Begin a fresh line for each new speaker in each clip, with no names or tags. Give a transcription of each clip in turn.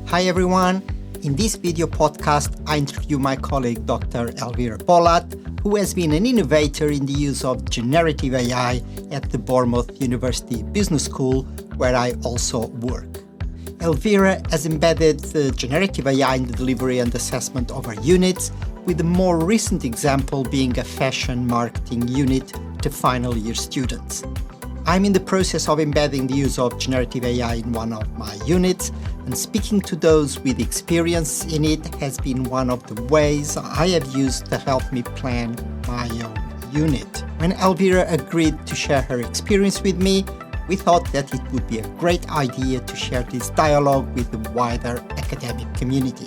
Hi everyone. In this video podcast, I interview my colleague Dr. Elvira Bolat, who has been an innovator in the use of generative AI at the Bournemouth University Business School, where I also work. Elvira has embedded the generative AI in the delivery and assessment of her units, with the more recent example being a fashion marketing unit to final year students. I'm in the process of embedding the use of generative AI in one of my units, and speaking to those with experience in it has been one of the ways I have used to help me plan my own unit. When Elvira agreed to share her experience with me, we thought that it would be a great idea to share this dialogue with the wider academic community.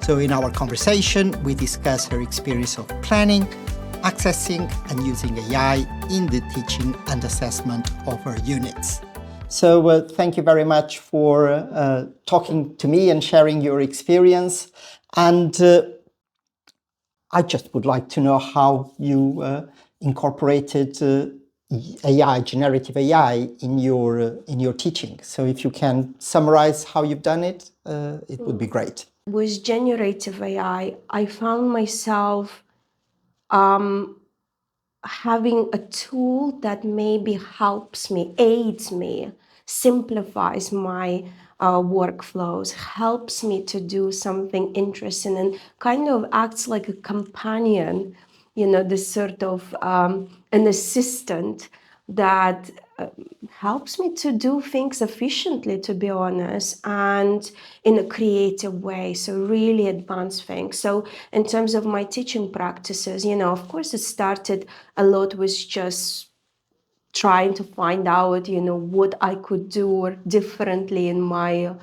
So in our conversation, we discuss her experience of planning, accessing and using AI in the teaching and assessment of her units. So thank you very much for talking to me and sharing your experience. And I just would like to know how you incorporated AI, generative AI, in your teaching. So if you can summarize how you've done it, it would be great.
With generative AI, I found myself having a tool that maybe helps me, aids me, simplifies my workflows, helps me to do something interesting and kind of acts like a companion, this sort of an assistant that helps me to do things efficiently, to be honest, and in a creative way, so really advanced things. So in terms of my teaching practices, of course it started a lot with just trying to find out, what I could do differently in my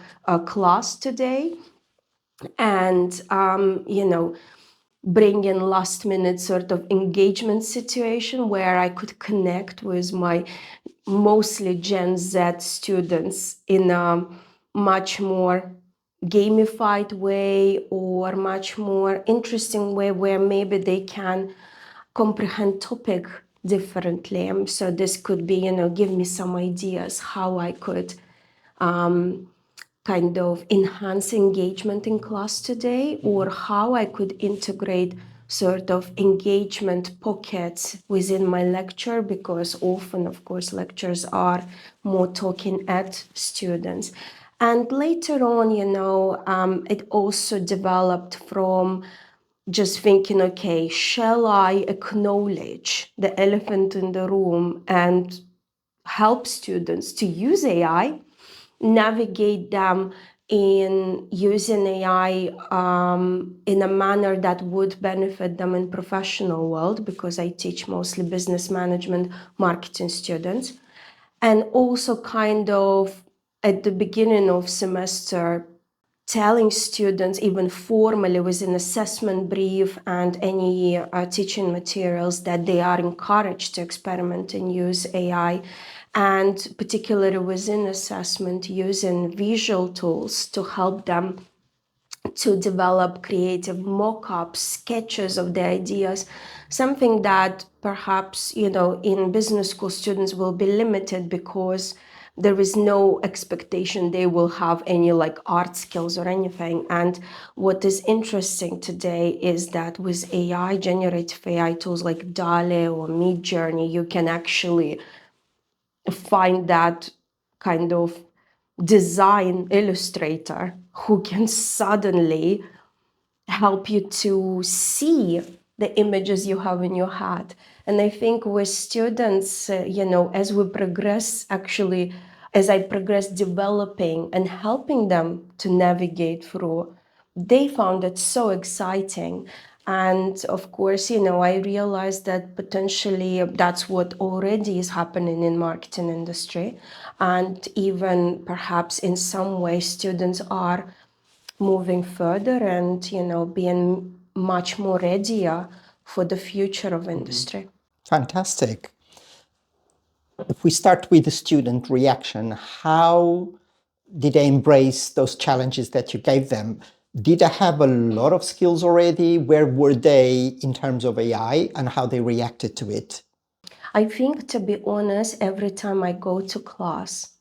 class today. And, bring in last minute sort of engagement situation where I could connect with my mostly Gen Z students in a much more gamified way or much more interesting way where maybe they can comprehend topic differently. So this could be, give me some ideas how I could kind of enhance engagement in class today, or how I could integrate sort of engagement pockets within my lecture, because often, of course, lectures are more talking at students. And later on, it also developed from just thinking, okay, shall I acknowledge the elephant in the room and help students to use AI, navigate them in using AI in a manner that would benefit them in professional world, because I teach mostly business management, marketing students. And also kind of at the beginning of semester, telling students, even formally with an assessment brief and any teaching materials, that they are encouraged to experiment and use AI, and particularly within assessment, using visual tools to help them to develop creative mock-ups, sketches of the ideas, something that perhaps, in business school students will be limited because there is no expectation they will have any like art skills or anything. And what is interesting today is that with AI, generative AI tools like DALL-E or Midjourney, you can actually find that kind of design illustrator who can suddenly help you to see the images you have in your head. And I think with students, as we progress, actually, as I progress developing and helping them to navigate through, they found it so exciting. And of course, I realized that potentially that's what already is happening in marketing industry. And even perhaps in some way, students are moving further and, being much more readier for the future of industry.
Fantastic. If we start with the student reaction, how did they embrace those challenges that you gave them? Did they have a lot of skills already? Where were they in terms of AI and how they reacted to it?
I think, to be honest, every time I go to class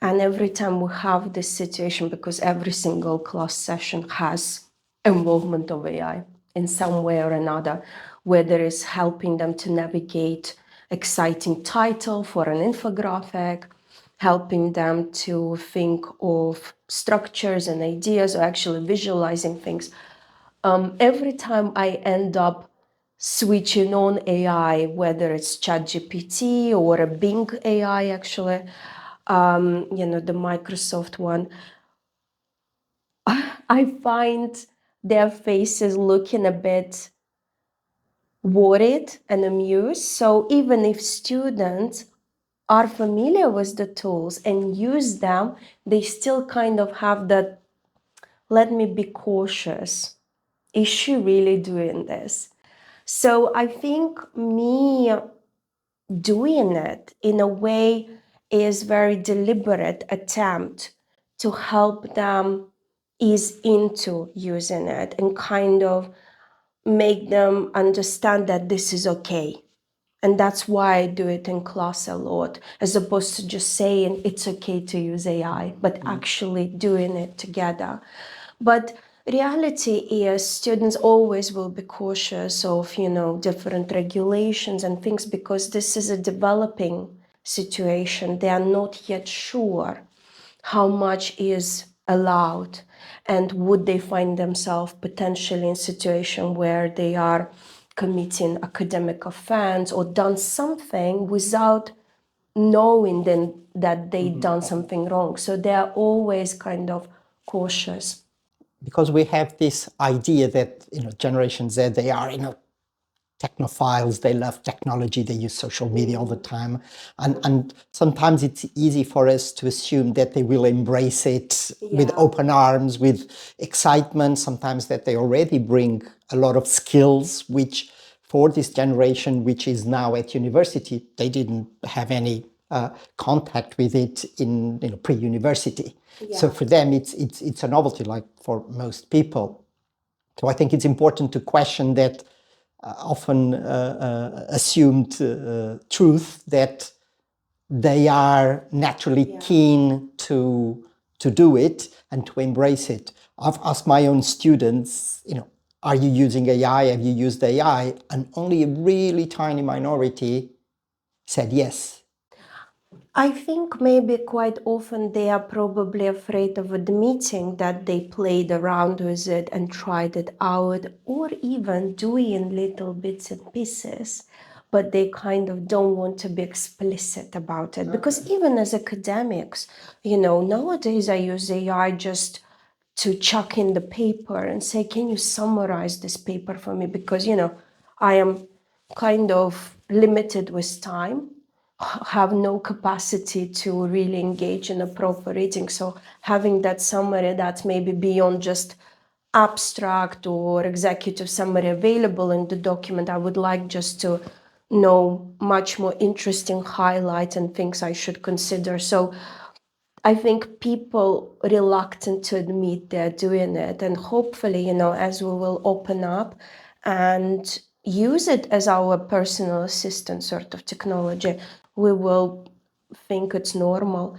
And every time we have this situation, because every single class session has involvement of AI in some way or another, whether it's helping them to navigate exciting title for an infographic, helping them to think of structures and ideas, or actually visualizing things. Every time I end up switching on AI, whether it's ChatGPT or a Bing AI, actually, the Microsoft one, I find their faces looking a bit worried and amused. So even if students are familiar with the tools and use them, they still kind of have that, let me be cautious. Is she really doing this? So I think me doing it in a way is very deliberate attempt to help them ease into using it and kind of make them understand that this is okay. And that's why I do it in class a lot, as opposed to just saying it's okay to use AI, but actually doing it together. But reality is students always will be cautious of, different regulations and things, because this is a developing situation. They are not yet sure how much is allowed, and would they find themselves potentially in a situation where they are committing academic offense or done something without knowing then that they done something wrong. So they are always kind of cautious.
Because we have this idea that Generation Z, they are technophiles, they love technology, they use social media all the time, and sometimes it's easy for us to assume that they will embrace it with open arms, with excitement, sometimes that they already bring a lot of skills which for this generation which is now at university, they didn't have any contact with it in pre-university. So for them it's a novelty, like for most people. So I think it's important to question that often assumed truth that they are naturally keen to do it and to embrace it. I've asked my own students, are you using AI? Have you used AI? And only a really tiny minority said yes.
I think maybe quite often they are probably afraid of admitting that they played around with it and tried it out, or even doing little bits and pieces, but they kind of don't want to be explicit about it. Because even as academics, nowadays I use AI just to chuck in the paper and say, can you summarize this paper for me? Because, I am kind of limited with time, have no capacity to really engage in a proper reading. So having that summary that's maybe beyond just abstract or executive summary available in the document, I would like just to know much more interesting highlights and things I should consider. So I think people reluctant to admit they're doing it, and hopefully, as we will open up and use it as our personal assistant sort of technology, we will think it's normal.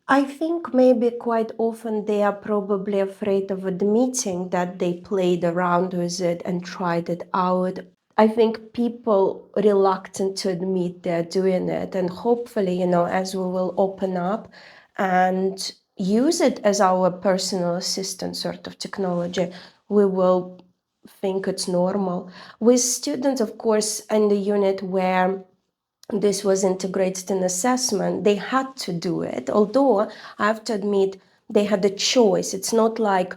I think maybe quite often they are probably afraid of admitting that they played around with it and tried it out. I think people reluctant to admit they're doing it, and hopefully, as we will open up and use it as our personal assistant sort of technology, we will think it's normal. With students, of course, in the unit where this was integrated in assessment, they had to do it. Although I have to admit, they had a choice. It's not like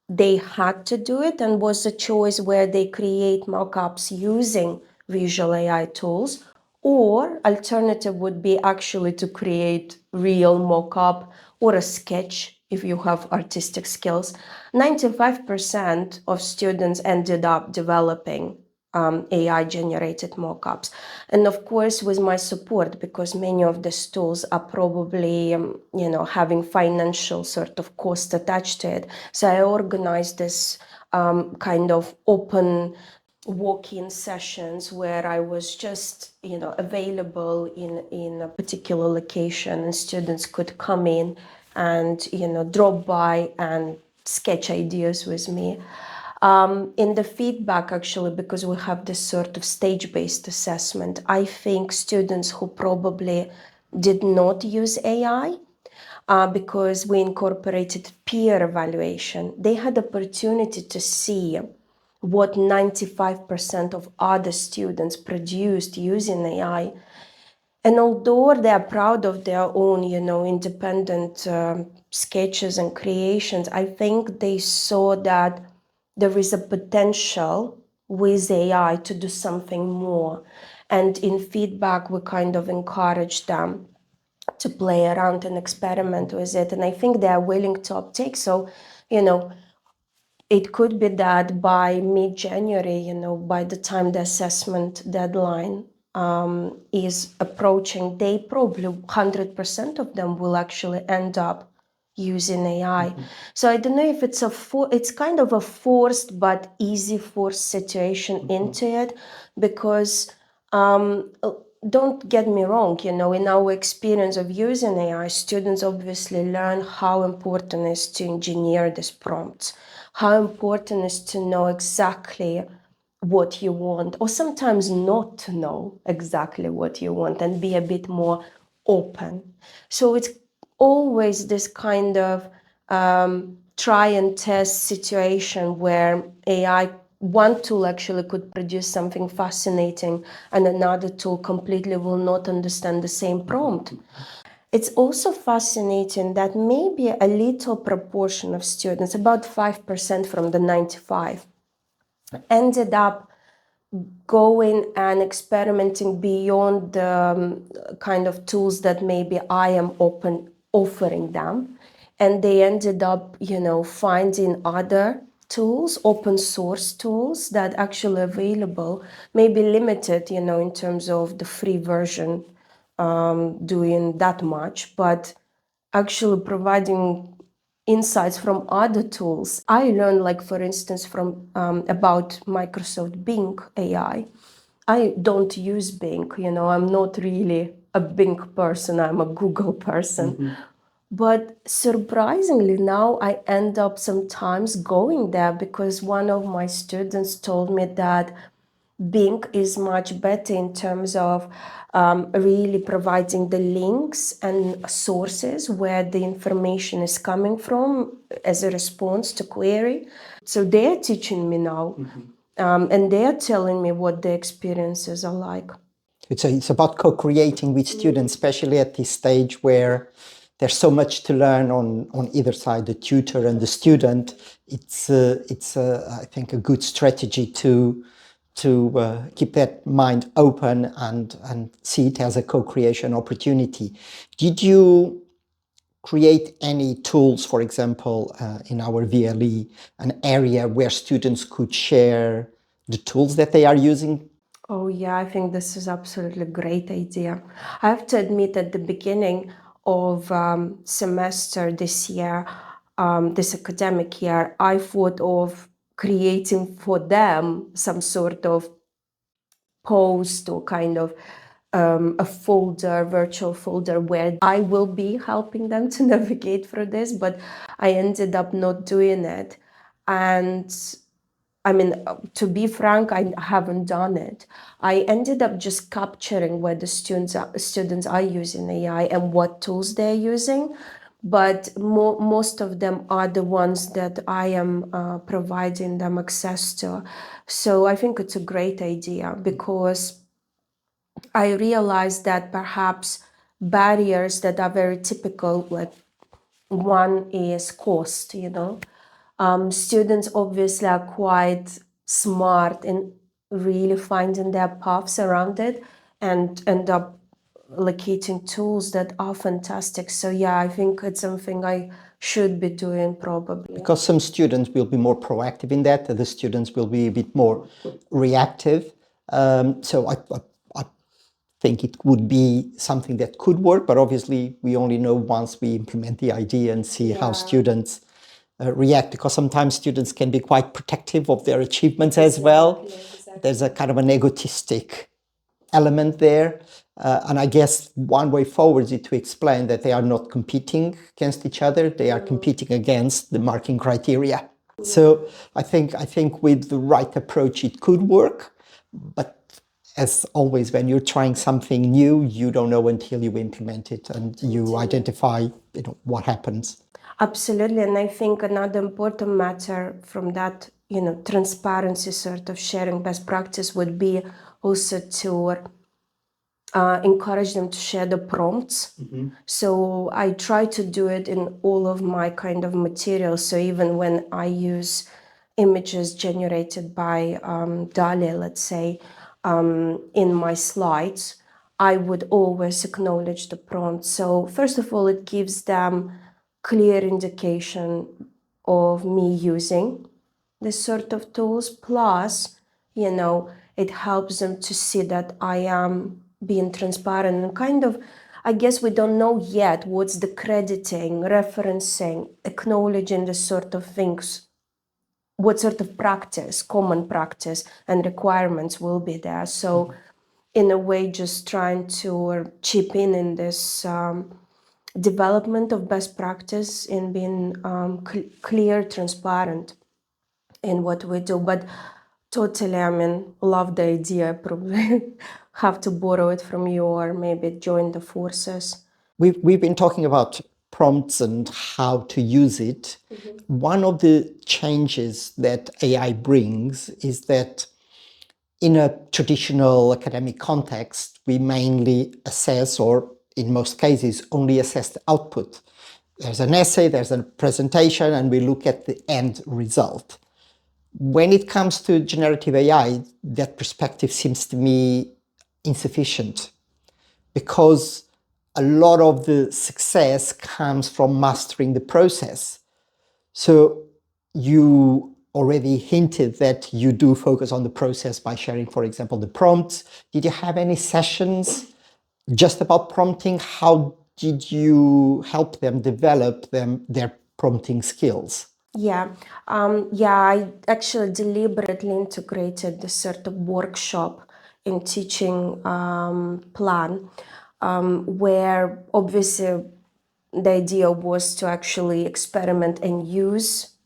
they had to do it and was a choice where they create mockups using visual AI tools, or alternative would be actually to create real mockup or a sketch if you have artistic skills. 95% of students ended up developing AI generated mockups. And of course, with my support, because many of these tools are probably, having financial sort of cost attached to it. So I organized this kind of open walk-in sessions where I was just, available in a particular location, and students could come in and, drop by and sketch ideas with me. In the feedback, actually, because we have this sort of stage-based assessment, I think students who probably did not use AI, because we incorporated peer evaluation, they had opportunity to see what 95% of other students produced using AI. And although they are proud of their own, independent sketches and creations, I think they saw that there is a potential with AI to do something more. And in feedback, we kind of encourage them to play around and experiment with it. And I think they are willing to uptake. So, it could be that by mid-January, by the time the assessment deadline is approaching, they probably 100% of them will actually end up using AI. So I don't know if it's kind of a forced but easy forced situation into it, because don't get me wrong, in our experience of using AI, students obviously learn how important it is to engineer these prompts, how important it is to know exactly what you want, or sometimes not to know exactly what you want and be a bit more open. So it's always this kind of try and test situation where AI, one tool actually could produce something fascinating and another tool completely will not understand the same prompt. It's also fascinating that maybe a little proportion of students, about 5% from the 95, ended up going and experimenting beyond the kind of tools that maybe I am offering them. And they ended up, finding other tools, open source tools that actually available, maybe limited, in terms of the free version doing that much, but actually providing insights from other tools. I learned, like, for instance, from about Microsoft Bing AI. I don't use Bing, I'm not really a Bing person, I'm a Google person. But surprisingly, now I end up sometimes going there because one of my students told me that Bing is much better in terms of really providing the links and sources where the information is coming from as a response to query. So they're teaching me now, and they're telling me what the experiences are like.
It's about co-creating with students, especially at this stage where there's so much to learn on either side, the tutor and the student. It's I think a good strategy to keep that mind open and see it as a co-creation opportunity. Did you create any tools, for example, in our VLE, an area where students could share the tools that they are using?
Oh yeah, I think this is absolutely a great idea. I have to admit, at the beginning of semester this year, this academic year, I thought of creating for them some sort of post or kind of a folder, virtual folder, where I will be helping them to navigate through this, but I ended up not doing it. And I mean, to be frank, I haven't done it. I ended up just capturing where the students are using AI and what tools they're using, but most of them are the ones that I am providing them access to. So I think it's a great idea, because I realized that perhaps barriers that are very typical, like one is cost, students obviously are quite smart in really finding their paths around it and end up locating tools that are fantastic. So yeah, I think it's something I should be doing probably.
Because some students will be more proactive in that, other students will be a bit more reactive. So I think it would be something that could work, but obviously we only know once we implement the idea and see how students react, because sometimes students can be quite protective of their achievements as well. there's a kind of an egotistic element there. And I guess one way forward is to explain that they are not competing against each other, they are competing against the marking criteria. So I think with the right approach it could work, but as always, when you're trying something new, you don't know until you implement it and you identify, what happens.
Absolutely, and I think another important matter from that, transparency sort of sharing best practice would be also to encourage them to share the prompts. So I try to do it in all of my kind of materials. So even when I use images generated by DALI, let's say, in my slides, I would always acknowledge the prompt. So first of all, it gives them clear indication of me using this sort of tools. Plus, it helps them to see that I am being transparent and kind of, I guess we don't know yet what's the crediting, referencing, acknowledging the sort of things, what sort of practice, common practice and requirements will be there. So in a way, just trying to chip in this development of best practice in being clear, transparent in what we do. But totally, love the idea. Probably have to borrow it from you or maybe join the forces.
We've been talking about prompts and how to use it. One of the changes that AI brings is that in a traditional academic context, we mainly assess, or in most cases, only assess the output. There's an essay, there's a presentation, and we look at the end result. When it comes to generative AI, that perspective seems to me insufficient because a lot of the success comes from mastering the process. So you already hinted that you do focus on the process by sharing, for example, the prompts. Did you have any sessions just about prompting? How did you help them develop their prompting skills?
Yeah, I actually deliberately integrated this sort of workshop in teaching plan, where obviously the idea was to actually experiment and use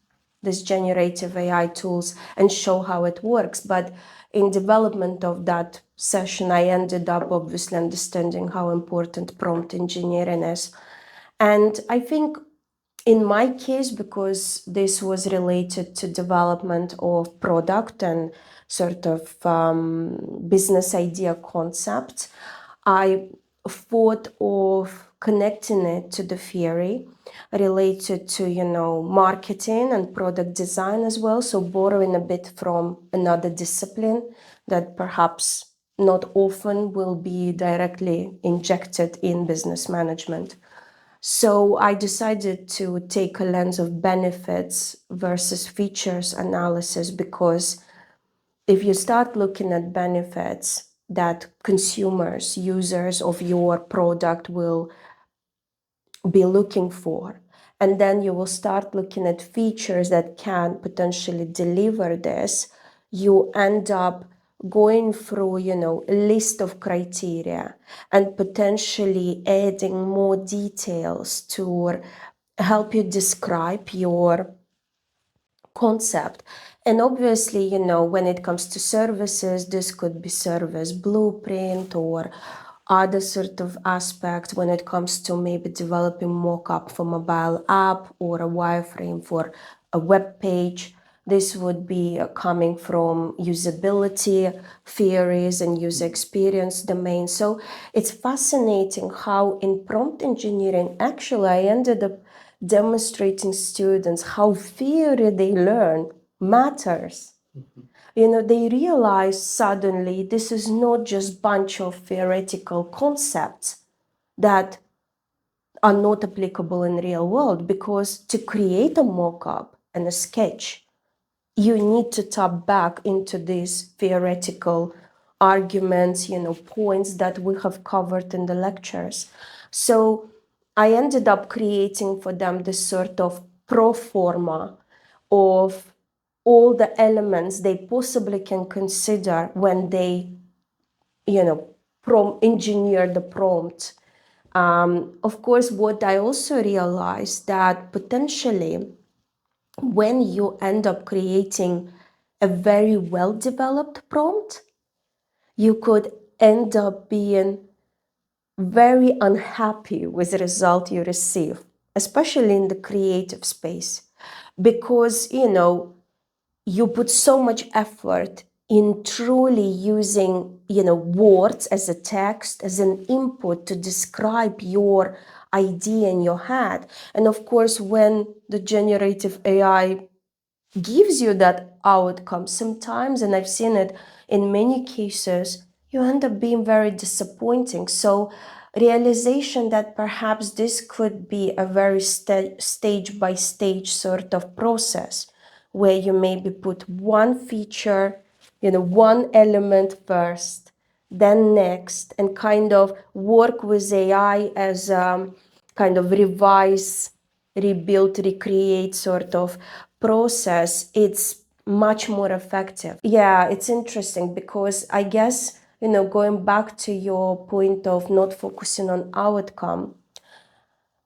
these generative AI tools and show how it works. But in development of that session, I ended up obviously understanding how important prompt engineering is. And I think in my case, because this was related to development of product and sort of business idea concept, I thought of connecting it to the theory related to, marketing and product design as well. So borrowing a bit from another discipline that perhaps not often will be directly injected in business management. So I decided to take a lens of benefits versus features analysis, because if you start looking at benefits that consumers, users of your product will be looking for, and then you will start looking at features that can potentially deliver this, you end up going through, a list of criteria and potentially adding more details to help you describe your concept. And obviously, when it comes to services, this could be service blueprint or other sort of aspects when it comes to maybe developing mock-up for mobile app or a wireframe for a web page. This would be coming from usability theories and user experience domain. So it's fascinating how in prompt engineering, actually, I ended up demonstrating students how theory they learn matters. They realize suddenly this is not just bunch of theoretical concepts that are not applicable in real world, because to create a mock-up and a sketch, you need to tap back into these theoretical arguments, points that we have covered in the lectures. So I ended up creating for them this sort of pro forma of all the elements they possibly can consider when they, engineer the prompt. Of course, what I also realized that potentially when you end up creating a very well-developed prompt, you could end up being very unhappy with the result you receive, especially in the creative space, because, you put so much effort in truly using, words as a text, as an input to describe your idea in your head. And of course, when the generative AI gives you that outcome sometimes, and I've seen it in many cases, you end up being very disappointing. So realization that perhaps this could be a very stage by stage sort of process, where you maybe put one feature, one element first, then next, and kind of work with AI as kind of revise, rebuild, recreate sort of process, it's much more effective. Yeah, it's interesting because I guess, going back to your point of not focusing on outcome,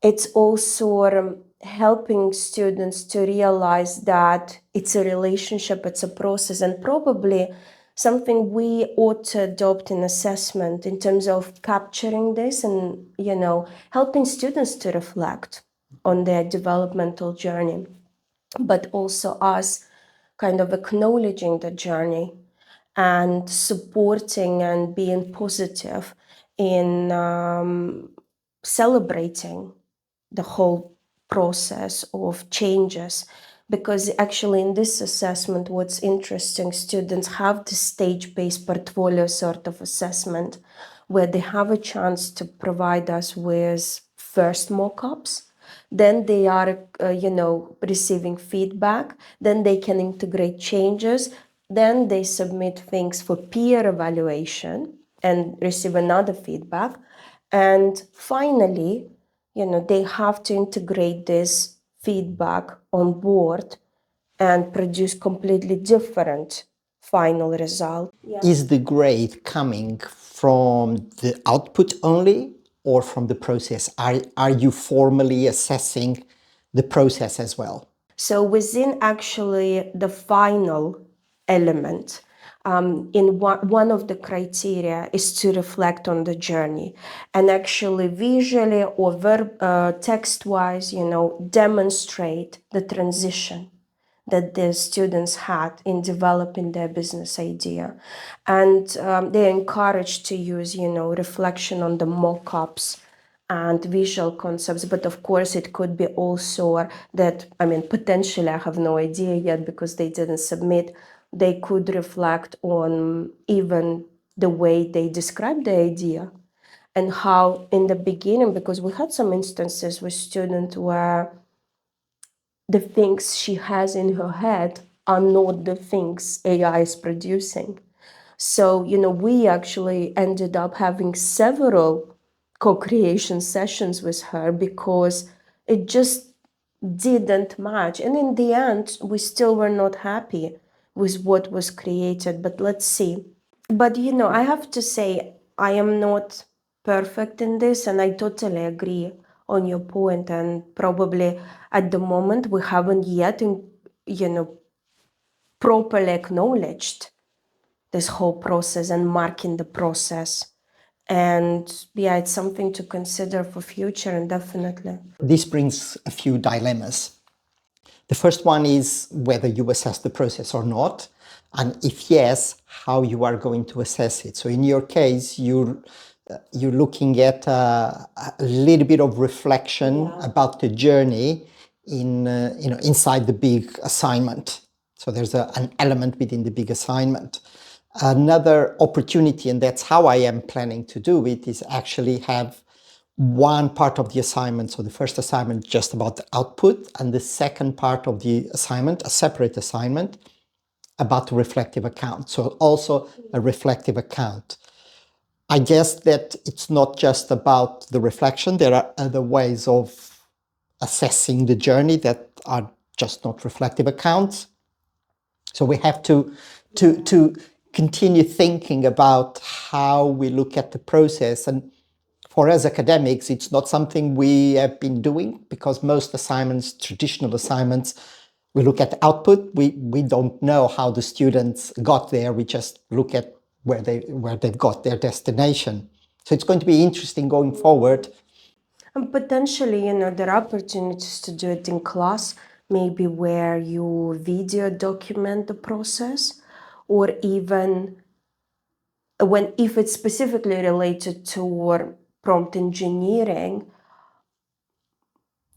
it's also helping students to realize that it's a relationship, it's a process, and probably something we ought to adopt in assessment in terms of capturing this and, helping students to reflect on their developmental journey, but also us kind of acknowledging the journey and supporting and being positive in celebrating the whole process of changes. Because actually in this assessment, what's interesting, students have the stage-based portfolio sort of assessment where they have a chance to provide us with first mock-ups. Then they are, receiving feedback. Then they can integrate changes. Then they submit things for peer evaluation and receive another feedback. And finally, they have to integrate this feedback on board and produce completely different final result.
Is the grade coming from the output only or from the process? Are you formally assessing the process as well?
So within actually the final element, in one of the criteria is to reflect on the journey and actually visually or text-wise, demonstrate the transition that the students had in developing their business idea. And they're encouraged to use, reflection on the mock-ups and visual concepts, but of course it could be also that, potentially, I have no idea yet because they didn't submit, they could reflect on even the way they describe the idea and how in the beginning, because we had some instances with students where the things she has in her head are not the things AI is producing. So, we actually ended up having several co-creation sessions with her because it just didn't match. And in the end, we still were not happy with what was created, but let's see. But, I have to say, I am not perfect in this, and I totally agree on your point. And probably at the moment, we haven't yet, properly acknowledged this whole process and marking the process. And yeah, it's something to consider for future, and definitely.
This brings a few dilemmas. The first one is whether you assess the process or not, and if yes, how you are going to assess it. So in your case, you're looking at a little bit of reflection about the journey in inside the big assignment. So there's an element within the big assignment. Another opportunity, and that's how I am planning to do it, is actually have one part of the assignment, so the first assignment just about the output, and the second part of the assignment, a separate assignment, about the reflective account. So also a reflective account. I guess that it's not just about the reflection. There are other ways of assessing the journey that are just not reflective accounts. So we have to continue thinking about how we look at the process. And for us academics, it's not something we have been doing, because most assignments, traditional assignments, we look at output. We don't know how the students got there. We just look at where they've got their destination. So it's going to be interesting going forward.
And potentially, there are opportunities to do it in class, maybe where you video document the process, or even if it's specifically related to prompt engineering,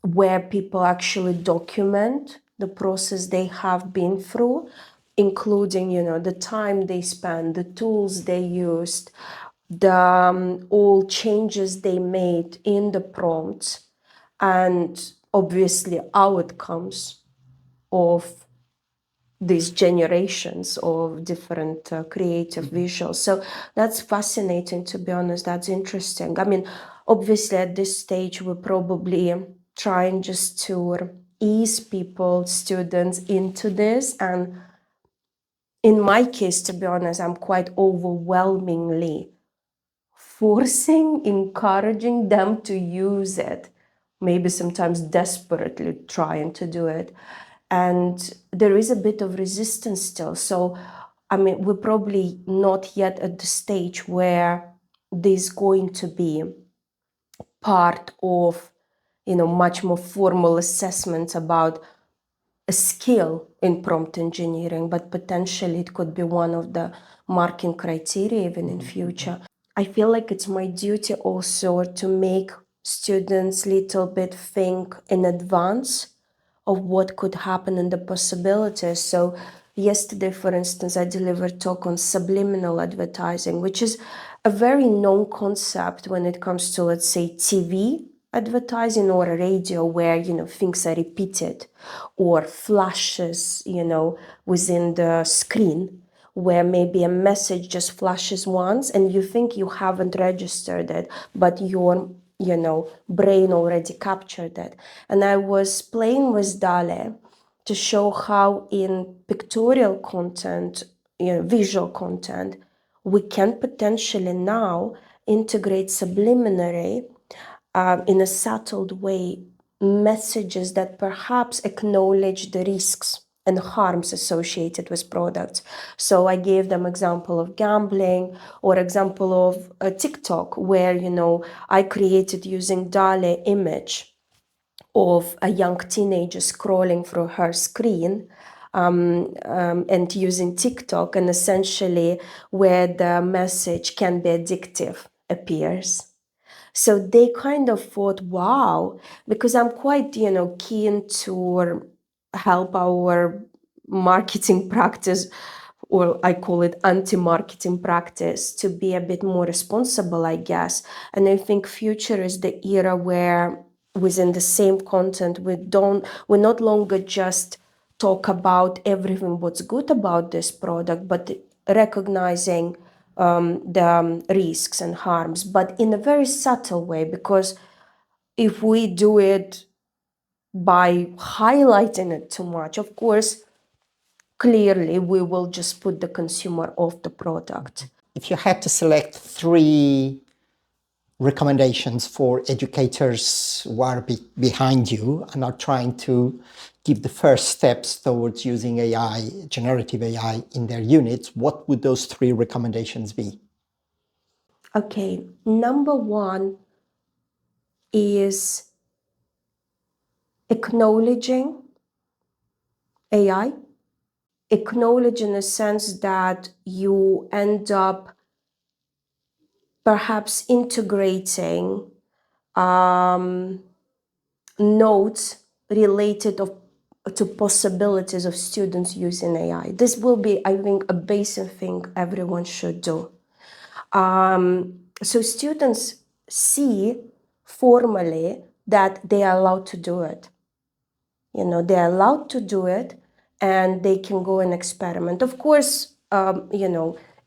where people actually document the process they have been through, including, the time they spent, the tools they used, the all changes they made in the prompts, and obviously outcomes of these generations of different creative visuals. So that's fascinating, to be honest. That's interesting. I mean, obviously at this stage, we're probably trying just to ease people, students into this. And in my case, to be honest, I'm quite overwhelmingly encouraging them to use it, maybe sometimes desperately trying to do it. And there is a bit of resistance still. So, I mean, we're probably not yet at the stage where there's going to be part of, much more formal assessments about a skill in prompt engineering, but potentially it could be one of the marking criteria even in future. I feel like it's my duty also to make students little bit think in advance of what could happen and the possibilities. So yesterday, for instance, I delivered talk on subliminal advertising, which is a very known concept when it comes to, let's say, TV advertising or a radio, where, things are repeated, or flashes, within the screen, where maybe a message just flashes once and you think you haven't registered it, but your brain already captured it. And I was playing with DALE to show how in pictorial content, visual content, we can potentially now integrate subliminary, in a subtle way, messages that perhaps acknowledge the risks and harms associated with products. So I gave them example of gambling, or example of a TikTok, where, I created using DALE image of a young teenager scrolling through her screen, and using TikTok, and essentially where the message "can be addictive" appears. So they kind of thought, wow, because I'm quite, keen to help our marketing practice, or I call it anti-marketing practice, to be a bit more responsible, I guess. And I think future is the era where within the same content, we not longer just talk about everything what's good about this product, but recognizing the risks and harms, but in a very subtle way, because if we do it by highlighting it too much, of course, clearly we will just put the consumer off the product.
If you had to select 3 recommendations for educators who are behind you and are trying to give the first steps towards using AI, generative AI, in their units, what would those 3 recommendations be?
Okay, number 1 is acknowledging AI. Acknowledge in a sense that you end up perhaps integrating notes related to possibilities of students using AI. This will be, I think, a basic thing everyone should do. So students see formally that they are allowed to do it. They're allowed to do it, and they can go and experiment. Of course,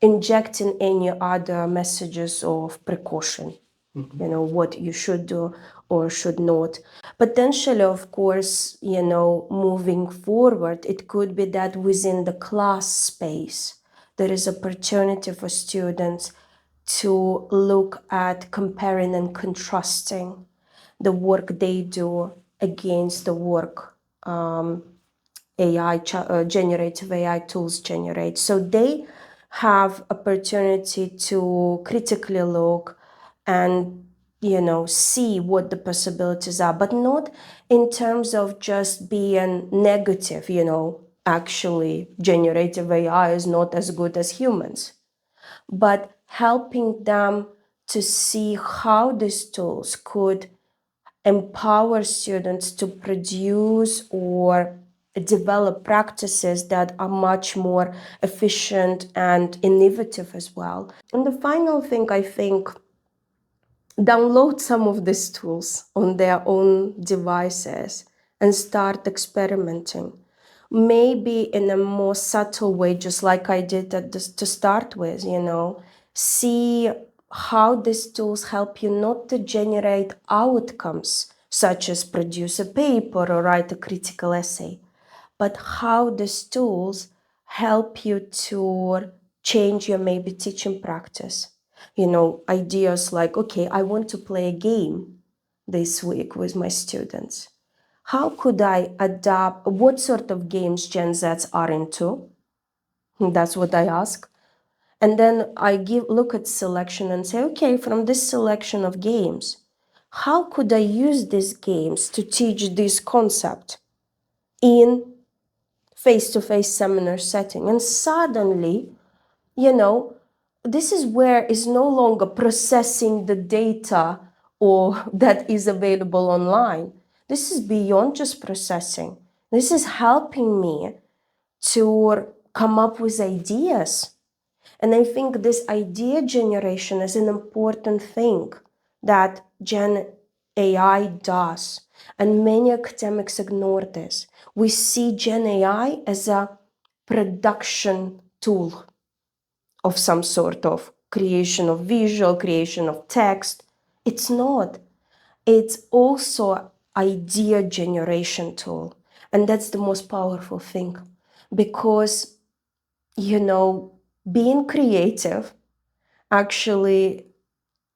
injecting any other messages of precaution, what you should do, or should not. Potentially, of course, moving forward, it could be that within the class space, there is opportunity for students to look at comparing and contrasting the work they do against the work generative AI tools generate. So they have opportunity to critically look and see what the possibilities are, but not in terms of just being negative. Actually generative AI is not as good as humans, but helping them to see how these tools could empower students to produce or develop practices that are much more efficient and innovative as well. And the final thing, I think, download some of these tools on their own devices and start experimenting. Maybe in a more subtle way, just like I did to start with, see how these tools help you not to generate outcomes, such as produce a paper or write a critical essay, but how these tools help you to change your maybe teaching practice. Ideas like, okay, I want to play a game this week with my students. How could I adapt? What sort of games Gen Zs are into? That's what I ask. And then I look at selection and say, okay, from this selection of games, how could I use these games to teach this concept in face-to-face seminar setting? And suddenly, this is where it's no longer processing the data or that is available online. This is beyond just processing. This is helping me to come up with ideas. And I think this idea generation is an important thing that Gen AI does. And many academics ignore this. We see Gen AI as a production tool of some sort of creation of visual, creation of text. It's not. It's also idea generation tool. And that's the most powerful thing, because, being creative actually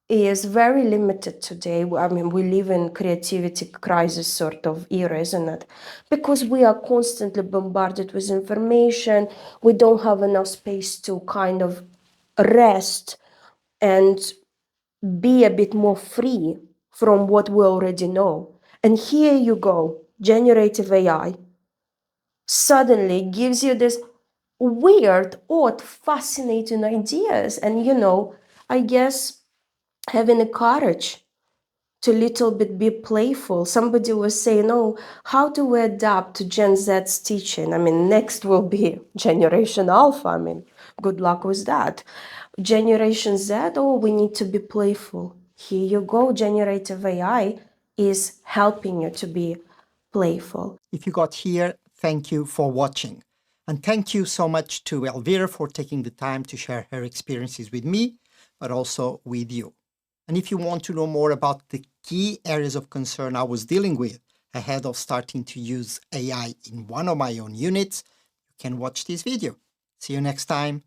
is very limited today. I mean, we live in creativity crisis sort of era, isn't it? Because we are constantly bombarded with information. We don't have enough space to kind of rest and be a bit more free from what we already know. And here you go, generative AI suddenly gives you this weird, odd, fascinating ideas. And, I guess having the courage to little bit be playful. Somebody was saying, oh, how do we adapt to Gen Z's teaching? I mean, next will be Generation Alpha. I mean, good luck with that. Generation Z, oh, we need to be playful. Here you go. Generative AI is helping you to be playful.
If you got here, thank you for watching. And thank you so much to Elvira for taking the time to share her experiences with me, but also with you. And if you want to know more about the key areas of concern I was dealing with ahead of starting to use AI in one of my own units, you can watch this video. See you next time.